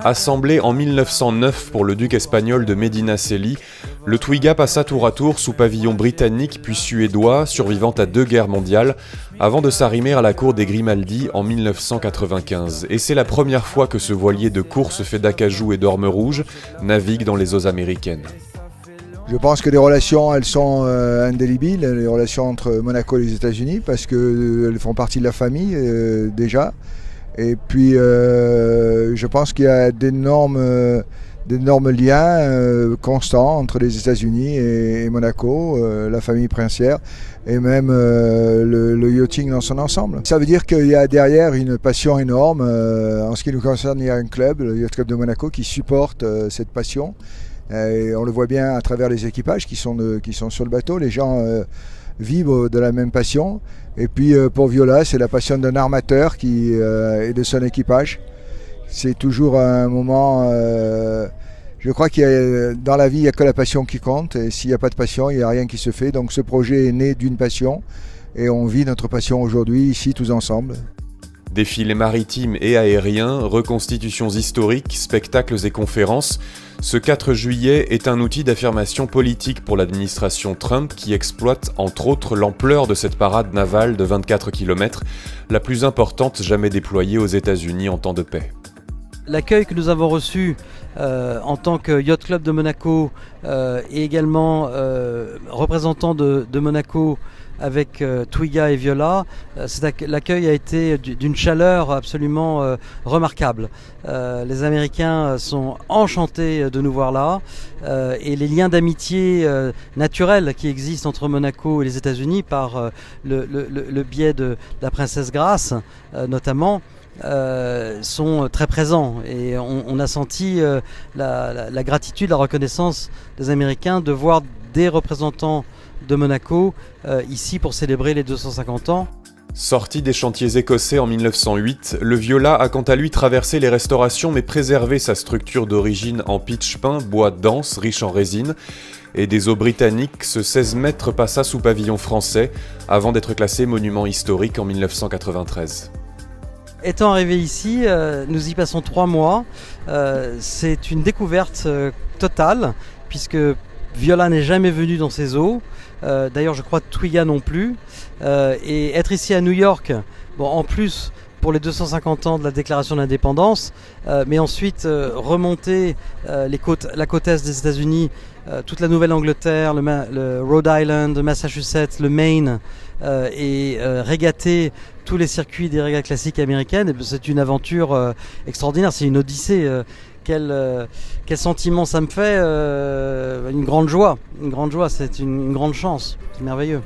Assemblé en 1909 pour le duc espagnol de Medinaceli, le Twiga passa tour à tour sous pavillon britannique puis suédois, survivant à 2 guerres mondiales, avant de s'arrimer à la cour des Grimaldi en 1995. Et c'est la première fois que ce voilier de course fait d'acajou et d'orme rouge navigue dans les eaux américaines. Je pense que les relations, elles sont indélébiles, les relations entre Monaco et les États-Unis, parce qu'elles font partie de la famille déjà. Et puis, je pense qu'il y a d'énormes liens constants entre les États-Unis et Monaco, la famille princière, et même le yachting dans son ensemble. Ça veut dire qu'il y a derrière une passion énorme. En ce qui nous concerne, il y a un club, le Yacht Club de Monaco, qui supporte cette passion. Et on le voit bien à travers les équipages qui sont sur le bateau. Les gens vivent de la même passion. Et puis pour Viola, c'est la passion d'un armateur et de son équipage. C'est toujours un moment... je crois que dans la vie, il n'y a que la passion qui compte. Et s'il n'y a pas de passion, il n'y a rien qui se fait. Donc ce projet est né d'une passion. Et on vit notre passion aujourd'hui, ici, tous ensemble. Défilés maritimes et aériens, reconstitutions historiques, spectacles et conférences, ce 4 juillet est un outil d'affirmation politique pour l'administration Trump qui exploite entre autres l'ampleur de cette parade navale de 24 km, la plus importante jamais déployée aux États-Unis en temps de paix. L'accueil que nous avons reçu en tant que Yacht Club de Monaco et également représentant de Monaco avec Twiga et Viola, l'accueil a été d'une chaleur absolument remarquable. Les Américains sont enchantés de nous voir là et les liens d'amitié naturels qui existent entre Monaco et les États-Unis par le biais de la princesse Grace notamment, sont très présents et on a senti la gratitude, la reconnaissance des Américains de voir des représentants de Monaco ici pour célébrer les 250 ans. Sorti des chantiers écossais en 1908, le Viola a quant à lui traversé les restaurations mais préservé sa structure d'origine en pitch peint, bois dense, riche en résine, et des eaux britanniques, ce 16 mètres passa sous pavillon français avant d'être classé monument historique en 1993. Étant arrivé ici, nous y passons 3 mois. C'est une découverte totale puisque Viola n'est jamais venu dans ces eaux. D'ailleurs, je crois Twiga non plus. Et être ici à New York, bon, en plus pour les 250 ans de la déclaration d'indépendance, mais ensuite remonter la côte est des États-Unis, toute la Nouvelle-Angleterre, le Rhode Island, le Massachusetts, le Maine, et régater tous les circuits des régates classiques américaines, c'est une aventure extraordinaire, c'est une odyssée. Quel sentiment ça me fait, une grande joie, c'est une grande chance, c'est merveilleux.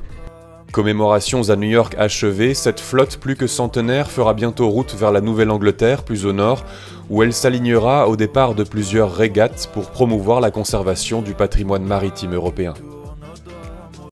Commémorations à New York achevées, cette flotte plus que centenaire fera bientôt route vers la Nouvelle-Angleterre, plus au nord, où elle s'alignera au départ de plusieurs régates pour promouvoir la conservation du patrimoine maritime européen.